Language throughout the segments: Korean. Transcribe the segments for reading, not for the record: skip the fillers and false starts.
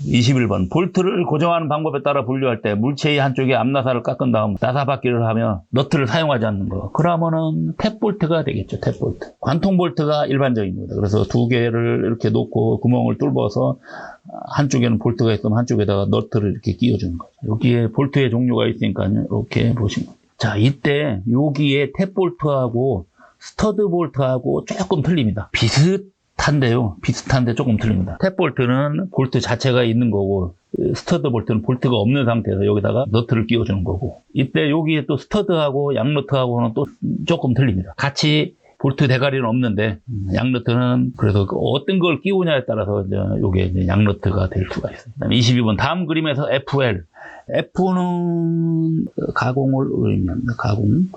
21번 볼트를 고정하는 방법에 따라 분류할 때 물체의 한쪽에 앞나사를 깎은 다음 나사바퀴를 하며 너트를 사용하지 않는 거. 그러면은 탭볼트가 되겠죠. 탭볼트. 관통볼트가 일반적인 겁니다. 그래서 두 개를 이렇게 놓고 구멍을 뚫어서 한쪽에는 볼트가 있으면 한쪽에다가 너트를 이렇게 끼워주는 거죠. 여기에 볼트의 종류가 있으니까요. 이렇게 보시면 됩니다. 자, 이때 여기에 탭볼트하고 스터드볼트하고 조금 틀립니다. 비슷한데 조금 틀립니다. 탭볼트는 볼트 자체가 있는 거고 스터드볼트는 볼트가 없는 상태에서 여기다가 너트를 끼워주는 거고, 이때 여기에 또 스터드하고 양너트하고는 또 조금 틀립니다. 같이 볼트 대가리는 없는데 양너트는 그래서 어떤 걸 끼우냐에 따라서 이게 이제 양너트가 될 수가 있어요. 그다음에 22번 다음 그림에서 FL. F는 가공을 의미합니다. 가공.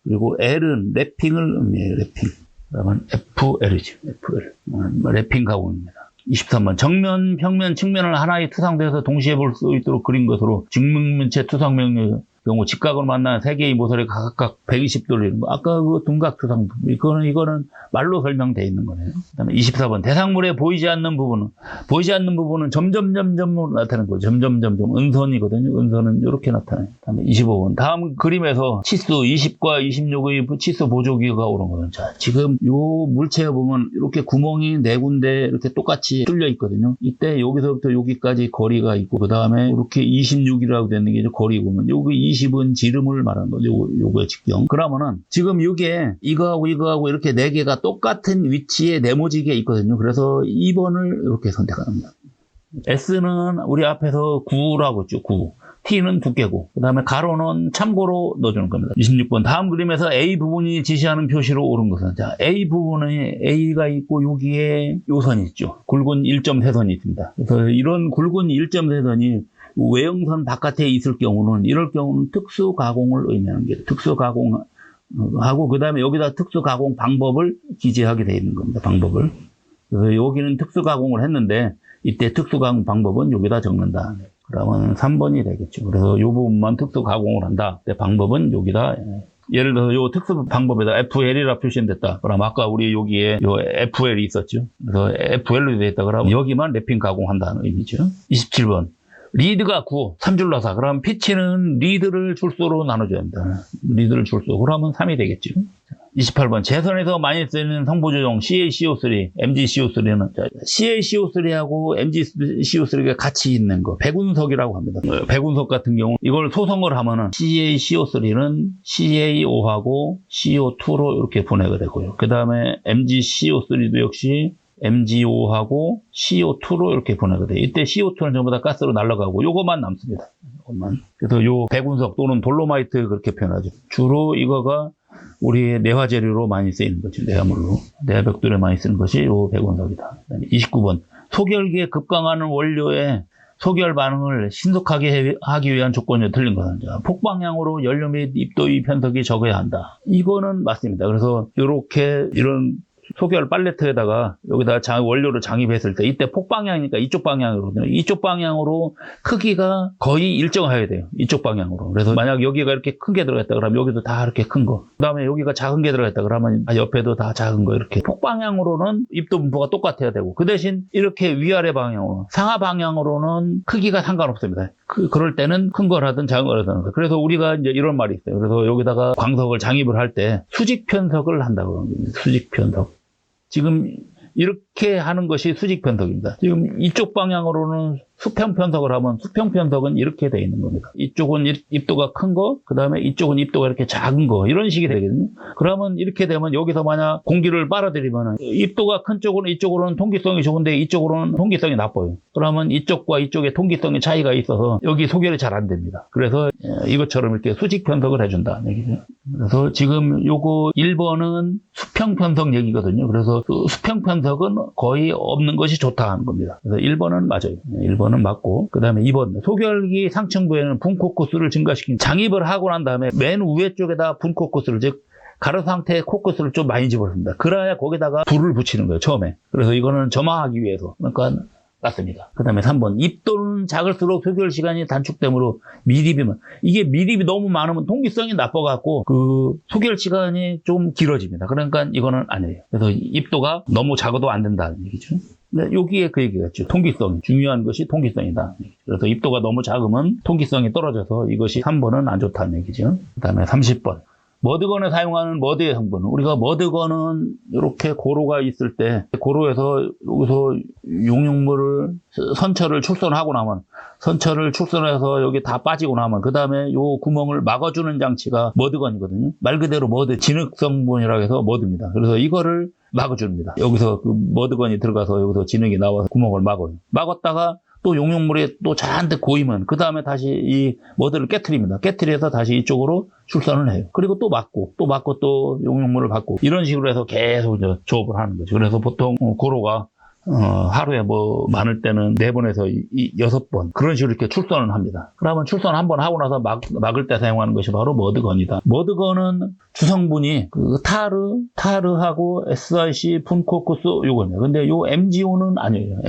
그리고 L은 랩핑을 의미해요. 랩핑. 그러면 FL이죠. FL. 랩핑 가공입니다. 23번 정면, 평면, 측면을 하나의 투상대에서 동시에 볼 수 있도록 그린 것으로 직면체 투상면의 경우 직각으로 만나는 세 개의 모서리 각각 120도를 이루는 거. 아까 그 둔각 투상 이거는 말로 설명되어 있는 거네요. 그다음에 24번 대상물에 보이지 않는 부분은 점점점점으로 나타나는 거죠. 점점점점 은선이거든요. 은선은 이렇게 나타나요. 그다음에 25번 다음 그림에서 치수 20과 26의 치수 보조기가 오른 거죠. 자, 지금 요 물체에 보면 이렇게 구멍이 네 군데 이렇게 똑같이 뚫려 있거든요. 이때 여기서부터 여기까지 거리가 있고, 그 다음에 이렇게 26이라고 되는 게 거리 보면 여기 20은 지름을 말하는 거죠. 요거의 직경. 그러면은 지금 이게 이거하고 이렇게 네 개가 똑같은 위치에 네모지게 있거든요. 그래서 2번을 이렇게 선택합니다. S는 우리 앞에서 9라고 했죠. 9. T는 두께고, 그 다음에 가로는 참고로 넣어주는 겁니다. 26번 다음 그림에서 A 부분이 지시하는 표시로 오른 것은, 자, A 부분에 A가 있고 여기에 요 선이 있죠. 굵은 1.3선이 있습니다. 그래서 이런 굵은 1.3선이 외형선 바깥에 있을 경우는, 이럴 경우는 특수 가공을 의미하는 게 특수 가공하고, 그 다음에 여기다 특수 가공 방법을 기재하게 되어 있는 겁니다. 방법을. 그래서 여기는 특수 가공을 했는데 이때 특수 가공 방법은 여기다 적는다. 그러면 3번이 되겠죠. 그래서 이 부분만 특수 가공을 한다. 방법은 여기다. 예를 들어서 이 특수 방법에다 FL이라 표시됐다. 그럼 아까 우리 여기에 요 FL이 있었죠. 그래서 FL로 되어 있다. 그러면 여기만 랩핑 가공한다는 의미죠. 27번. 리드가 9, 3줄 나사. 그럼 피치는 리드를 줄수로 나눠줘야 합니다. 리드를 줄수. 그러면 3이 되겠죠. 28번. 재선에서 많이 쓰이는 성보조정 CaCO3, MgCO3는 CaCO3하고 MgCO3가 같이 있는 거. 백운석이라고 합니다. 백운석 같은 경우 이걸 소성을 하면은 CaCO3는 CaO하고 CO2로 이렇게 분해가 되고요. 그 다음에 MgCO3도 역시 MgO하고 CO2로 이렇게 분해가 돼요. 이때 CO2는 전부 다 가스로 날아가고 요것만 남습니다. 요것만. 그래서 요 백운석 또는 돌로마이트 그렇게 표현하죠. 주로 이거가 우리의 내화 재료로 많이 쓰이는 거죠. 내화물로. 내화벽돌에 많이 쓰는 것이 요 백운석이다. 29번. 소결기에 급강하는 원료에 소결 반응을 신속하게 하기 위한 조건이 틀린 것은, 폭방향으로 연료 및 입도의 편석이 적어야 한다. 이거는 맞습니다. 그래서 이런 소결 팔레트에다가 여기다 원료를 장입했을 때 이때 폭방향이니까 이쪽 방향으로 크기가 거의 일정해야 돼요. 이쪽 방향으로. 그래서 만약 여기가 이렇게 큰 게 들어갔다 그러면 여기도 다 이렇게 큰 거. 그 다음에 여기가 작은 게 들어갔다 그러면 옆에도 다 작은 거. 이렇게 폭방향으로는 입도 분포가 똑같아야 되고, 그 대신 이렇게 위아래 방향으로 상하 방향으로는 크기가 상관없습니다. 그럴 때는 큰 거라든 작은 거라든. 그래서 우리가 이제 이런 말이 있어요. 그래서 여기다가 광석을 장입을 할 때 수직 편석을 한다고 합니다. 수직 편석. 지금 이렇게 하는 것이 수직 편석입니다. 지금 이쪽 방향으로는 수평 편석을 하면 수평 편석은 이렇게 되어 있는 겁니다. 이쪽은 입도가 큰 거, 그 다음에 이쪽은 입도가 이렇게 작은 거, 이런 식이 되거든요. 그러면 이렇게 되면 여기서 만약 공기를 빨아들이면 입도가 큰 쪽으로는 이쪽으로는 통기성이 좋은데 이쪽으로는 통기성이 나빠요. 그러면 이쪽과 이쪽의 통기성의 차이가 있어서 여기 소결이 잘 안 됩니다. 그래서 이것처럼 이렇게 수직 편석을 해준다. 그래서 지금 요거 1번은 수평 편석 얘기거든요. 그래서 수평 편석은 거의 없는 것이 좋다 하는 겁니다. 그래서 1번은 맞아요. 1번은 맞고, 그 다음에 2번. 소결기 상층부에는 분코 코스를 증가시킨 장입을 하고 난 다음에 맨 위에 쪽에다 분코 코스를, 즉 가로 상태의 코코스를 좀 많이 집어줍니다. 그래야 거기다가 불을 붙이는 거예요, 처음에. 그래서 이거는 점화하기 위해서. 그러니까 맞습니다. 그 다음에 3번. 입도는 작을수록 소결 시간이 단축되므로 미립이면, 이게 미립이 너무 많으면 통기성이 나빠갖고 그 소결 시간이 좀 길어집니다. 그러니까 이거는 아니에요. 그래서 입도가 너무 작아도 안 된다는 얘기죠. 근데 여기에 그 얘기겠죠. 통기성. 중요한 것이 통기성이다. 그래서 입도가 너무 작으면 통기성이 떨어져서 이것이 3번은 안 좋다는 얘기죠. 그 다음에 30번. 머드건에 사용하는 머드의 성분. 우리가 머드건은 이렇게 고로가 있을 때 고로에서 여기서 용융물을 선처를 출선하고 나면 선처를 출선해서 여기 다 빠지고 나면 그 다음에 요 구멍을 막아주는 장치가 머드건이거든요. 말 그대로 머드 진흙 성분이라고 해서 머드입니다. 그래서 이거를 막아줍니다. 여기서 그 머드건이 들어가서 여기서 진흙이 나와서 구멍을 막아요. 막았다가 또 용융물이 또 잔뜩 고이면 그 다음에 다시 이 머드를 깨트립니다. 깨트려서 다시 이쪽으로 출선을 해요. 그리고 또 막고 또 용융물을 받고 이런 식으로 해서 계속 이제 조업을 하는 거죠. 그래서 보통 고로가 하루에 뭐 많을 때는 4번에서 6번 그런 식으로 이렇게 출선을 합니다. 그러면 출선 한번 하고 나서 막을 때 사용하는 것이 바로 머드건이다. 머드건은 주성분이 그 타르하고 SIC, 푼코쿠스 요거입니다. 근데 요 MgO는 아니에요.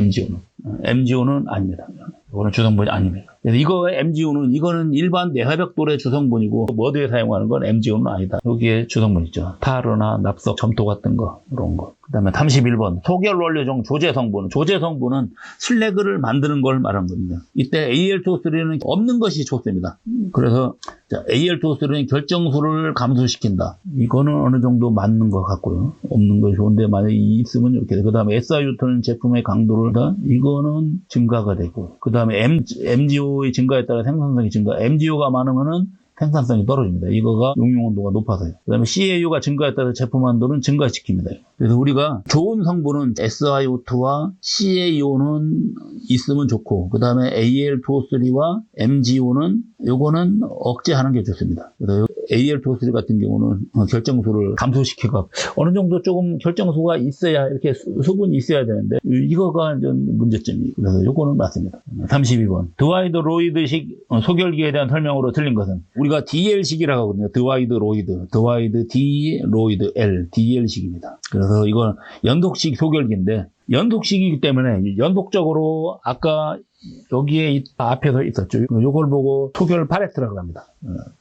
MgO는 아닙니다. 이거는 주성분이 아닙니다. 그래서 이거 MgO는 이거는 일반 내화벽돌의 주성분이고 머드에 사용하는 건 MgO는 아니다. 여기에 주성분 있죠. 타르나 납석, 점토 같은 거 이런 거. 그다음에 31번 소결 원료중 조제 성분. 조제 성분은 슬래그를 만드는 걸 말하는 겁니다. 이때 Al2O3는 없는 것이 좋습니다. 그래서 Al2O3는 결정수를 감소시킨다. 이거는 어느 정도 맞는 것 같고요. 없는 것이 좋은데 만약에 있으면 이렇게 돼. 그다음에 SiO2는 제품의 강도를 다 이거는 증가가 되고 그다음에 MgO의 증가에 따라 생산성이 증가. MgO가 많으면은 생산성이 떨어집니다. 이거가 용융 온도가 높아서요. 그 다음에 CaU가 증가에 따라 제품 한도는 증가시킵니다. 그래서 우리가 좋은 성분은 SiO2와 CaO는 있으면 좋고, 그 다음에 Al2O3와 MgO는 요거는 억제하는 게 좋습니다. 그래서 Al2O3 같은 경우는 결정수를 감소시키고 어느 정도 조금 결정수가 있어야 이렇게 수분이 있어야 되는데 이거가 좀 문제점이에요. 그래서 요거는 맞습니다. 32번 드와이드 로이드식 소결기에 대한 설명으로 틀린 것은 우리가 DL식이라고 하거든요. 드와이드 D 로이드 L DL식입니다. 그래서 이건 연속식 소결기인데 연속식이기 때문에 연속적으로 아까 여기에 앞에서 있었죠. 이걸 보고 소결 파레트라고 합니다.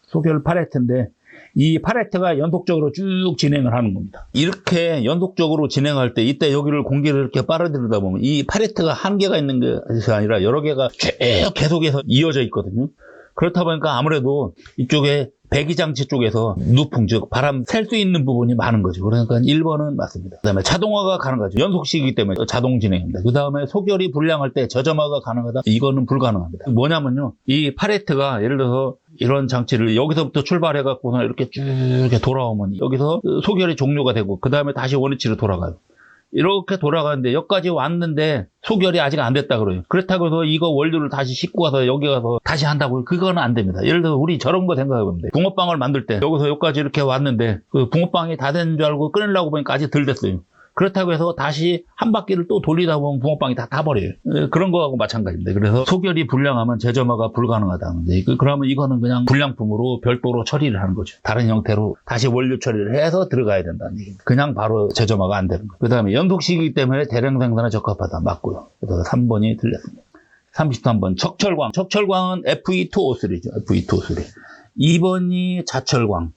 소결 파레트인데 이 파레트가 연속적으로 쭉 진행을 하는 겁니다. 이렇게 연속적으로 진행할 때 이때 여기를 공기를 이렇게 빨아들이다 보면 이 파레트가 한 개가 있는 것이 아니라 여러 개가 쭉 계속해서 이어져 있거든요. 그렇다 보니까 아무래도 이쪽에 배기장치 쪽에서 누풍, 즉 바람 쐴 수 있는 부분이 많은 거죠. 그러니까 1번은 맞습니다. 그 다음에 자동화가 가능하죠. 연속식이기 때문에 자동 진행입니다. 그 다음에 소결이 불량할 때 저점화가 가능하다. 이거는 불가능합니다. 뭐냐면요. 이 파레트가 예를 들어서 이런 장치를 여기서부터 출발해갖고 이렇게 쭉 이렇게 돌아오면 여기서 소결이 종료가 되고 그 다음에 다시 원위치로 돌아가요. 이렇게 돌아가는데 여기까지 왔는데 소결이 아직 안 됐다 그래요. 그렇다고 해서 이거 원료를 다시 싣고 와서 여기 가서 다시 한다고 그거는 안 됩니다. 예를 들어서 우리 저런 거 생각해보면 돼요. 붕어빵을 만들 때 여기서 여기까지 이렇게 왔는데 그 붕어빵이 다 된 줄 알고 꺼내려고 보니까 아직 덜 됐어요. 그렇다고 해서 다시 한 바퀴를 또 돌리다 보면 붕어빵이 다 타버려요. 그런 거하고 마찬가지입니다. 그래서 소결이 불량하면 재점화가 불가능하다. 그러면 이거는 그냥 불량품으로 별도로 처리를 하는 거죠. 다른 형태로 다시 원료 처리를 해서 들어가야 된다는 얘기입니다. 그냥 바로 재점화가 안 되는 거예요. 그 다음에 연속식이기 때문에 대량 생산에 적합하다. 맞고요. 그래서 3번이 틀렸습니다. 33번 척철광. 척철광은 Fe2O3죠. Fe2O3. 2번이 자철광.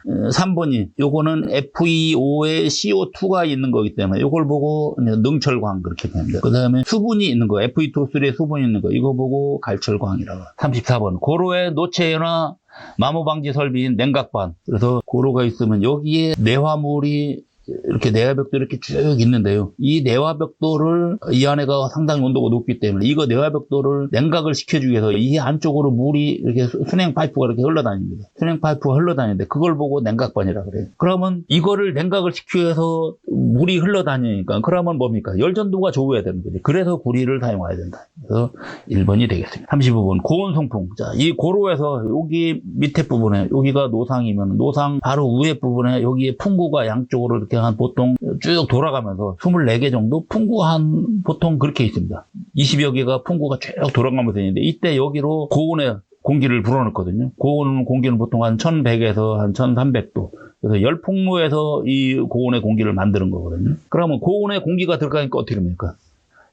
3번이 요거는 FeO에 CO2가 있는 거기 때문에 요걸 보고 능철광 그렇게 됩니다. 그 다음에 수분이 있는 거 Fe2O3에 수분이 있는 거 이거 보고 갈철광이라고. 34번 고로의 노체나 마모 방지 설비인 냉각반. 그래서 고로가 있으면 여기에 내화물이 이렇게 내화벽돌이 이렇게 쭉 있는데요. 이 내화벽돌을 이 안에가 상당히 온도가 높기 때문에 이거 내화벽돌을 냉각을 시켜주기 위해서 이 안쪽으로 물이 이렇게 순행 파이프가 이렇게 흘러다닙니다. 순행 파이프가 흘러다니는데 그걸 보고 냉각반이라 그래요. 그러면 이거를 냉각을 시키기 위해서 물이 흘러다니니까 그러면 뭡니까? 열전도가 좋아야 되는 거죠. 그래서 구리를 사용해야 된다. 그래서 1번이 되겠습니다. 35번 고온 송풍. 자, 이 고로에서 여기 밑에 부분에 여기가 노상이면 노상 바로 위에 부분에 여기에 풍구가 양쪽으로 이렇게 한 보통 쭉 돌아가면서 24개 정도 풍구가 한 보통 그렇게 있습니다. 20여 개가 풍구가 쭉 돌아가면서 있는데 이때 여기로 고온에 공기를 불어넣거든요. 고온 공기는 보통 한 1100에서 한 1300도. 그래서 열풍로에서 이 고온의 공기를 만드는 거거든요. 그러면 고온의 공기가 들어가니까 어떻게 됩니까?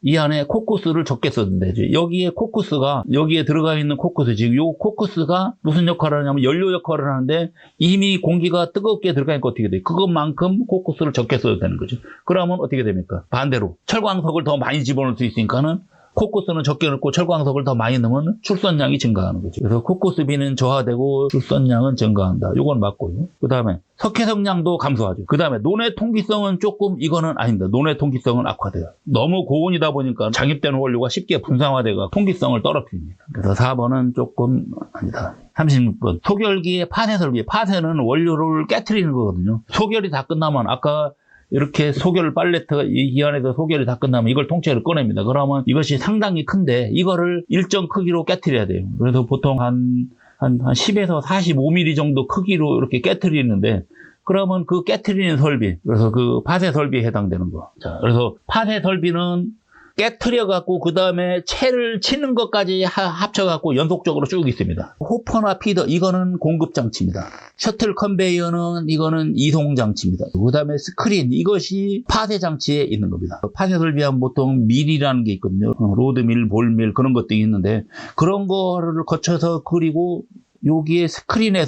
이 안에 코쿠스를 적게 써도 되죠. 여기에 코쿠스가, 여기에 들어가 있는 코쿠스, 지금 요 코쿠스가 무슨 역할을 하냐면 연료 역할을 하는데 이미 공기가 뜨겁게 들어가니까 어떻게 돼요? 그것만큼 코쿠스를 적게 써도 되는 거죠. 그러면 어떻게 됩니까? 반대로 철광석을 더 많이 집어넣을 수 있으니까는 코쿠스는 적게 넣고 철광석을 더 많이 넣으면 출선량이 증가하는 거죠. 그래서 코쿠스비는 저하되고 출선량은 증가한다. 이건 맞고요. 그 다음에 석회석량도 감소하죠. 그 다음에 논의 통기성은 조금 이거는 아닙니다. 논의 통기성은 악화돼요. 너무 고온이다 보니까 장입되는 원료가 쉽게 분산화돼가 통기성을 떨어뜨립니다. 그래서 4번은 조금 아니다. 36번 소결기의 파쇄 설비. 파쇄는 원료를 깨트리는 거거든요. 소결이 다 끝나면 아까 이렇게 소결 팔레트가 이 안에서 소결이 다 끝나면 이걸 통째로 꺼냅니다. 그러면 이것이 상당히 큰데 이거를 일정 크기로 깨트려야 돼요. 그래서 보통 한 10에서 45mm 정도 크기로 이렇게 깨트리는데 그러면 그 깨트리는 설비, 그래서 그 파쇄 설비에 해당되는 거. 자, 그래서 파쇄 설비는 깨트려갖고 그 다음에 채를 치는 것까지 합쳐갖고 연속적으로 쭉 있습니다. 호퍼나 피더 이거는 공급장치입니다. 셔틀 컨베이어는 이거는 이송장치입니다. 그 다음에 스크린 이것이 파쇄장치에 있는 겁니다. 파쇄 설비하면 보통 밀이라는 게 있거든요. 로드밀, 볼밀 그런 것들이 있는데 그런 거를 거쳐서 그리고 여기에 스크린을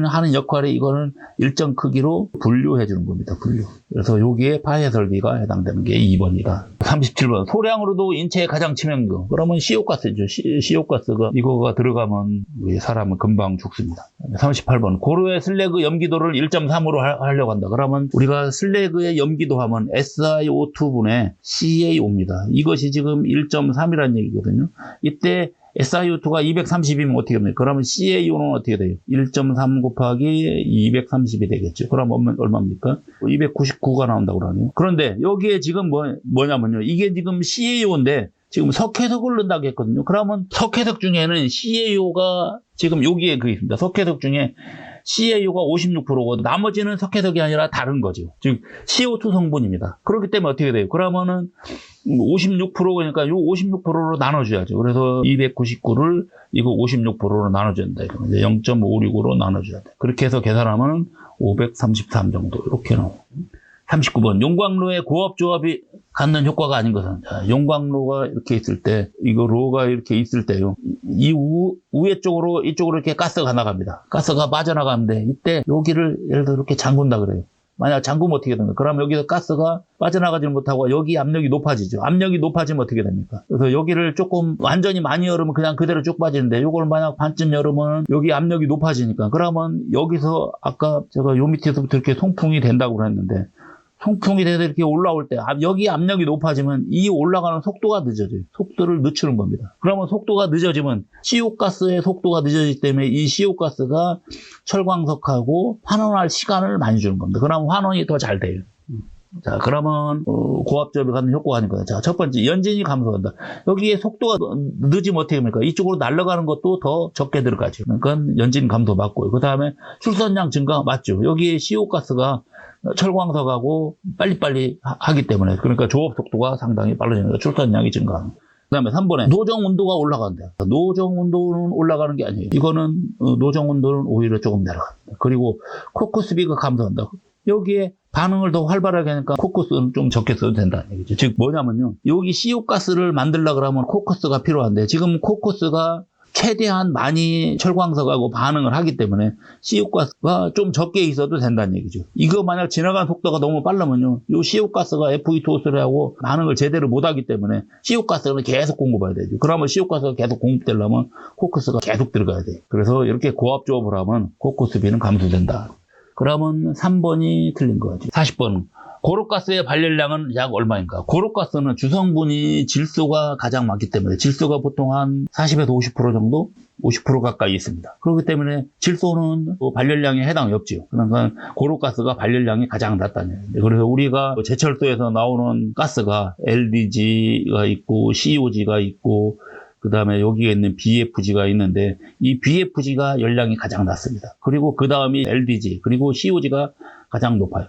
하는 역할에 이거는 일정 크기로 분류해 주는 겁니다. 분류. 그래서 여기에 파쇄 설비가 해당되는 게 2번이다. 37번. 소량으로도 인체에 가장 치명적. 그러면 CO 가스죠. CO가스가 이거가 들어가면 우리 사람은 금방 죽습니다. 38번. 고루의 슬래그 염기도를 1.3으로 하려고 한다. 그러면 우리가 슬래그의 염기도 하면 SiO2분의 CaO입니다. 이것이 지금 1.3이라는 얘기거든요. 이때 SiO2가 230이면 어떻게 됩니까? 그러면 CaO는 어떻게 돼요? 1.3 곱하기 230이 되겠죠. 그러면 얼마입니까? 299가 나온다고 그러네요. 그런데 여기에 지금 뭐냐면요. 이게 지금 CaO인데 지금 석회석을 넣는다고 했거든요. 그러면 석회석 중에는 CaO가 지금 여기에 있습니다. 석회석 중에 CaO가 56%고 나머지는 석회석이 아니라 다른 거죠. 즉 CO2 성분입니다. 그렇기 때문에 어떻게 돼요? 그러면은 56%니까 요 56%로 나눠줘야죠. 그래서 299를 이거 56%로 나눠줘야 된다. 0.565로 나눠줘야 돼. 그렇게 해서 계산하면 533 정도 이렇게 나오고. 39번 용광로의 고압조합이 갖는 효과가 아닌 것은 용광로가 이렇게 있을 때 이거 로가 이렇게 있을 때요 이 위에 쪽으로 이쪽으로 이렇게 가스가 나갑니다. 가스가 빠져나가는데 이때 여기를 예를 들어 이렇게 잠근다 그래요. 만약 잠그면 어떻게 됩니까? 그러면 여기서 가스가 빠져나가지 못하고 여기 압력이 높아지죠. 압력이 높아지면 어떻게 됩니까? 그래서 여기를 조금 완전히 많이 열으면 그냥 그대로 쭉 빠지는데 이걸 만약 반쯤 열으면 여기 압력이 높아지니까 그러면 여기서 아까 제가 요 밑에서부터 이렇게 송풍이 된다고 그랬는데 송풍이 돼서 이렇게 올라올 때 여기 압력이 높아지면 이 올라가는 속도가 늦어져요. 속도를 늦추는 겁니다. 그러면 속도가 늦어지면 CO가스의 속도가 늦어지기 때문에 이 CO가스가 철광석하고 환원할 시간을 많이 주는 겁니다. 그러면 환원이 더 잘 돼요. 자, 그러면 고압조합이 갖는 효과가 아니거든요. 자, 첫 번째 연진이 감소한다. 여기에 속도가 늦으면 어떻게 됩니까? 이쪽으로 날아가는 것도 더 적게 들어가죠. 그러니까 연진 감소 맞고요. 그 다음에 출선량 증가 맞죠. 여기에 CO가스가 철광석하고 빨리빨리 하기 때문에 그러니까 조업 속도가 상당히 빨라지니까 출선량이 증가합니다. 그 다음에 3번에 노정 온도가 올라간다. 노정 온도는 올라가는 게 아니에요. 이거는 노정 온도는 오히려 조금 내려갑니다. 그리고 코쿠스비가 감소한다. 여기에 반응을 더 활발하게 하니까 코쿠스는 좀 적게 써도 된다는 얘기죠. 즉 뭐냐면요. 여기 CO가스를 만들려고 하면 코쿠스가 필요한데 지금 코쿠스가 최대한 많이 철광석하고 반응을 하기 때문에 CO가스가 좀 적게 있어도 된다는 얘기죠. 이거 만약 지나가는 속도가 너무 빠르면요. 이 CO가스가 FE2O3하고 반응을 제대로 못하기 때문에 CO가스는 계속 공급해야 되죠. 그러면 CO가스가 계속 공급되려면 코쿠스가 계속 들어가야 돼요. 그래서 이렇게 고압조합을 하면 코쿠스비는 감소된다. 그러면 3번이 틀린 거죠. 40번. 고로가스의 발열량은 약 얼마인가? 고로가스는 주성분이 질소가 가장 많기 때문에 질소가 보통 한 40에서 50% 정도? 50% 가까이 있습니다. 그렇기 때문에 질소는 발열량에 해당이 없지요. 그러니까 고로가스가 발열량이 가장 낮다는 얘기예요. 그래서 우리가 제철소에서 나오는 가스가 LDG가 있고 COG가 있고 그 다음에 여기에 있는 BFG가 있는데 이 BFG가 열량이 가장 낮습니다. 그리고 그 다음이 LDG 그리고 COG가 가장 높아요.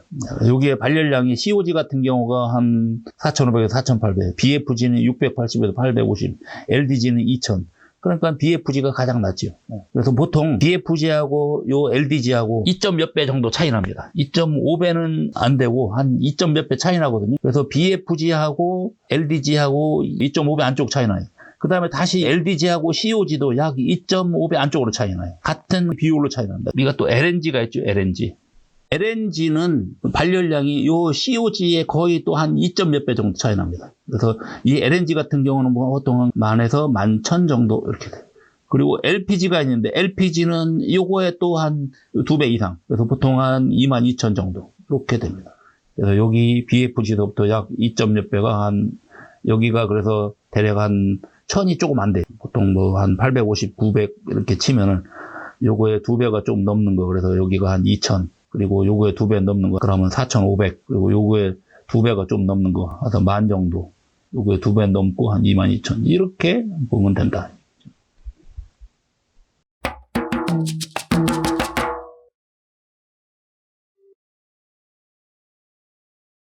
여기에 발열량이 COG 같은 경우가 한 4,500에서 4,800, BFG는 680에서 850, LDG는 2,000. 그러니까 BFG가 가장 낫죠. 그래서 보통 BFG하고 요 LDG하고 2점 몇 배 정도 차이 납니다. 2.5배는 안 되고 한 2점 몇 배 차이 나거든요. 그래서 BFG하고 LDG하고 2.5배 안쪽 차이 나요. 그 다음에 다시 LDG하고 COG도 약 2.5배 안쪽으로 차이 나요. 같은 비율로 차이 납니다. 우리가 또 LNG가 있죠, LNG. LNG는 발열량이 요 COG에 거의 또 한 2점 몇 배 정도 차이 납니다. 그래서 이 LNG 같은 경우는 보통 10,000에서 11,000 정도 이렇게 돼요. 그리고 LPG가 있는데 LPG는 요거에 또 한 2배 이상. 그래서 보통 한 22,000 정도 이렇게 됩니다. 그래서 여기 BFG로부터 약 2점 몇 배가 한 여기가 그래서 대략 한 1,000이 조금 안 돼요. 보통 뭐 한 850, 900 이렇게 치면은 요거에 2배가 좀 넘는 거. 그래서 여기가 한 2,000. 그리고 요거에 2배 넘는 거, 그러면 4,500. 그리고 요거에 2배가 좀 넘는 거, 한 10,000 정도. 요거에 2배 넘고 한 22,000. 이렇게 보면 된다.